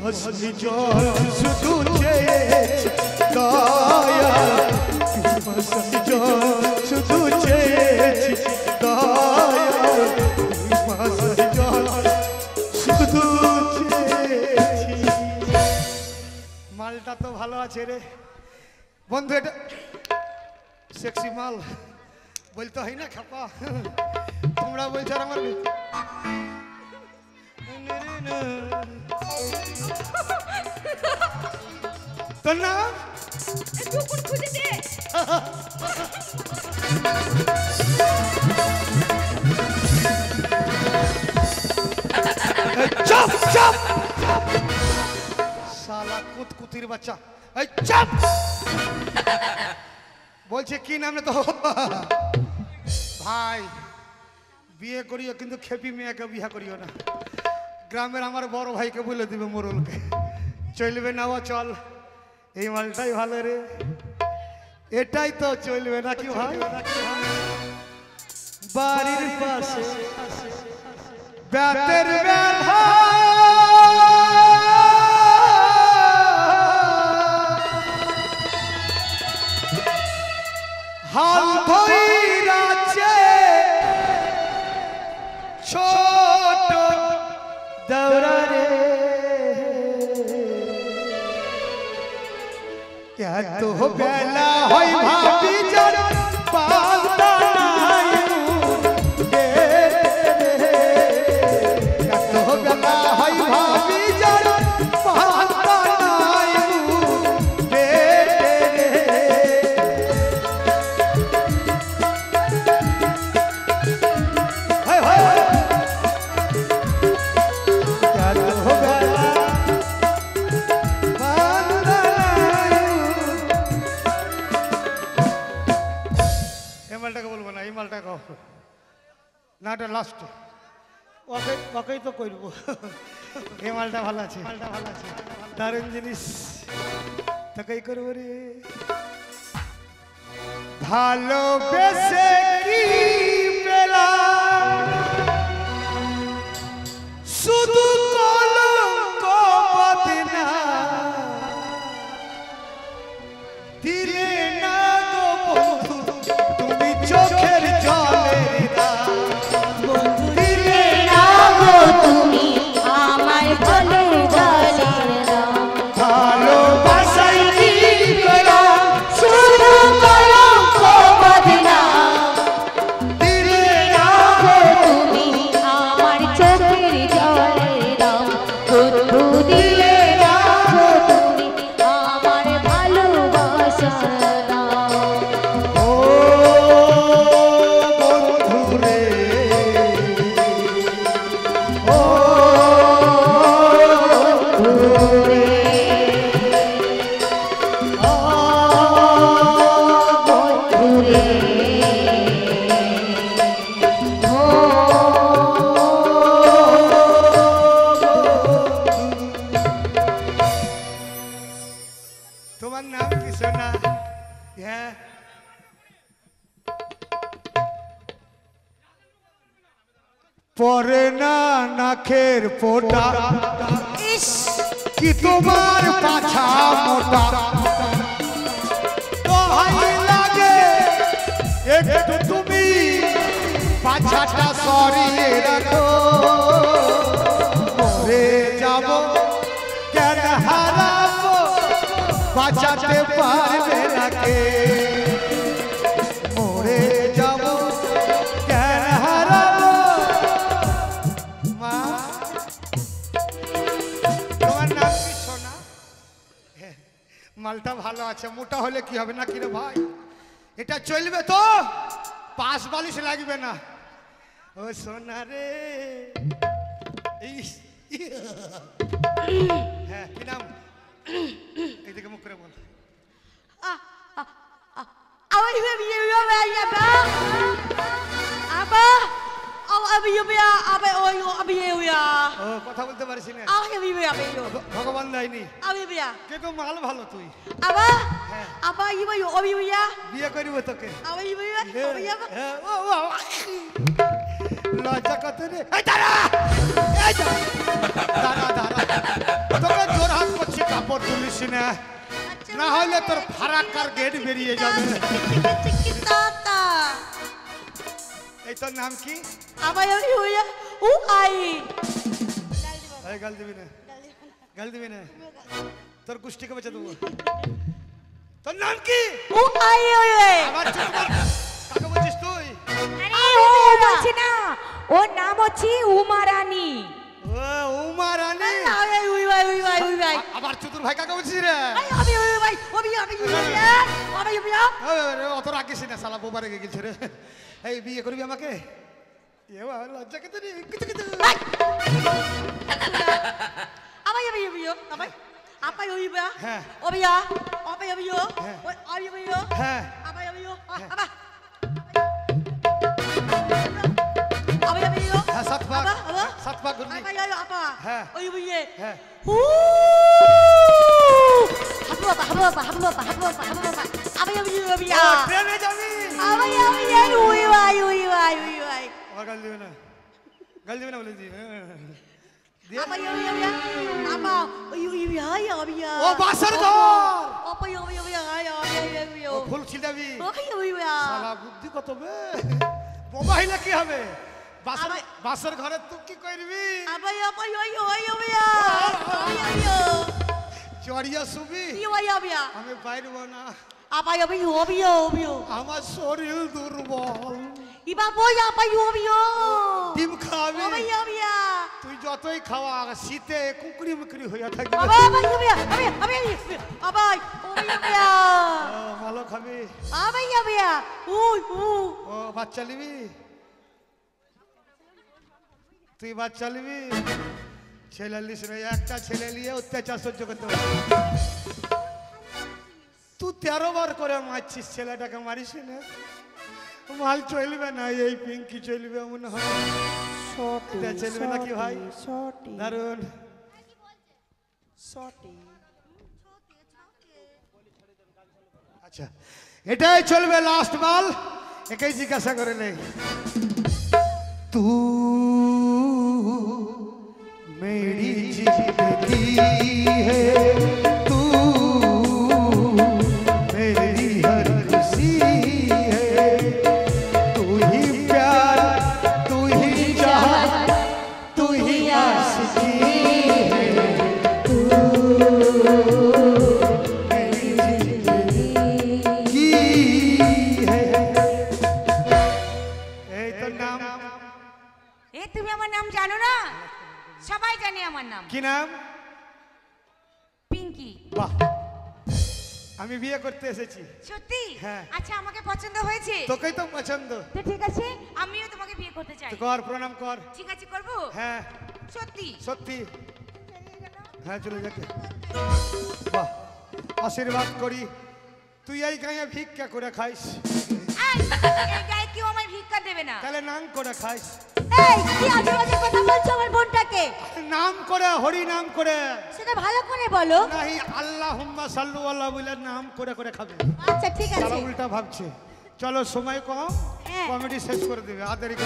বসনি জল শুধু চেয়েছি দয়া বসনি জল শুধু চেয়েছি দয়া বসনি জল শুধু চেয়েছি। মালটা তো ভালো আছে রে বন্ধু, এটা সেক্সি মাল বলতে হয় না খাপা, তোমরা বলছো আর আমার তোর নাম চুপ চুপ শালা কুতকুতির বাচ্চা, এই চুপ বলছে কি নাম তো ভাই বিয়ে করিও কিন্তু খেপি মেয়েকে বিয়ে করিও না, গ্রামের আমার বড় ভাইকে বলে দিবে মোরলকে চলবে না ও চল এই মালটাই ভালো রে, এটাই তো চলবে নাকি ভাই। বাড়ির পাশে ব্যাটের ব্যথা হাল ধইরাছে ছোট দৌড়া রে, এত বেলা হয় ভাবি যার পাতা নাই এত বেলা হয় ভাবি যার পাতা নাই না লাস্ট ওকে ওকেই তো করবো, এই মালটা ভালো আছে, মালটা ভালো আছে দারুণ জিনিস তাকেই করবো রে। ভালোবেসে কি পেলাম শুধু কলঙ্ক বদনাম দিলে না গো বন্ধু তুমি চোখের জলের তুমি আমার বলে জলের ভালোবাসাই কি পেলাম শুধু কলঙ্ক বদনাম দিলে না তুমি আমার চোখের জলের বন্ধু দিলে না তুমি আমার ভালোবাসা ও বন্ধু রে ও তোমার নাম কি সোনা? হ্যাঁ পরে না নাখের পোটা কি তোমার পাছা মোটা দোহাই লাগে একটু তুমি পাছাটা সরিয়ে রাখো, মরে যাব কেন হারাবো বাঁচাতে পারবে না কে, মরে যাব কেন হারাবো মা। তোমার নাম কি সোনা? মালটা ভালো আছে, মোটা হলে কি হবে না কিরে ভাই, এটা চলবে তো পাশ বালিশ লাগবে না। ও সোনা রে হ্যাঁ কি নাম? এইদিকে মুখ করে বল। কথা বলতে পারিস না, ভগবান দেয়নি কিন্তু মাল ভালো, তুই বিয়ে করিব তোকে লজ্জা কত রে, দাঁড়া দাঁড়া তোকে না, না হলে তোর ফারাক্কার গেট বেরিয়ে যাবে। এই তোর নাম কি? আমার ও আই এই গাল দিবি না, গাল দিবি না, তোর কুষ্টিকে বেঁচে দেবো। তোর নাম কি? ও আই আমার কাকে বলছিস তুই? আরে ও বলছি না, ওর নাম হচ্ছে উমা রানী। ও উমা রানী। আবার চতুর ভাই কাকে বলছিস রে? অত রাখিস না, শালা বোবা রেগে গেছে রে। এই বিয়ে করবি আমাকে? এ বাবা, লজ্জা কেন রে? হ্যাঁ। হ্যাঁ। হ্যাঁ, সাত ভাগ করবি। হ্যাঁ। হ্যাঁ। ও, ট্রেনে যাবি? আবার গাল দিবে না, গাল দিবে না বলে দি। দিয়ে ও বাসর ঘর, ও ফুল ছিটাবি। শালা বুদ্ধি কত বে, বোবা হইলে কি হবে? বাসর ঘরে তুই কি করবি? চড়িয়া শুবি? আমি পারবো না, আমার শরীর দুর্বল। ডিম খাবি? তুই যতই খাওয়া শীতে কুকুরি মুকুরি হইয়া থাকবে। ভালো খাবি? ও বাচ্চা নিবি? তুই বাচ্চা নিবি? ছেলে লিস রে, একটা ছেলে নিয়ে অত্যাচার সহ্য করতে পারবি? তুই 13 বার করে মারছিস, ছেলেটাকে মারিস না। মাল চলবে না, এই পিঙ্কি চলবে মনে হয়। চলবে নাকি ভাই? দারুন। আচ্ছা, এটাই চলবে লাস্ট বল, একাই জিজ্ঞাসা করে নেই। তু मेरी जिंदगी है, तू मेरी हर खुशी है, तू ही प्यार, तू ही चाहत, तू ही आशिकी है, तू मेरी जिंदगी है। এই তোর নাম? তুমি আমার নাম জানো না? সবাই জানে আমার নাম। কি নাম? পিঙ্কি। বাহ, আমি বিয়ে করতে এসেছি। সত্যি? হ্যাঁ। আচ্ছা, আমাকে পছন্দ হয়েছে? তোকেই তো পছন্দ। তো ঠিক আছে, আমিও তোমাকে বিয়ে করতে চাই। তো কর, প্রণাম কর। ঠিক আছে, করব। হ্যাঁ সত্যি? সত্যি। হ্যাঁ চলে যাকে। বাহ, আশীর্বাদ করি। তুই এই গায়ে ভিক্ষা করে খাইস? এই গায়ে কেউ আমায় ভিক্ষা দেবে না। তাহলে নাম করে খাইস। এই কি আজেবাজে কথা বলছো আমার বোনটাকে? নাম করে, হরি নাম করে। সেটা ভালো করে বলো। নাহি আল্লাহুম্মা সাল্লু আল্লাহ বলে নাম করে করে খাবে। আচ্ছা ঠিক আছে। তারা উল্টা ভাবছে। চলো সময় কম, হ্যাঁ। কমেডি শেষ করে দেবে। আদেরকে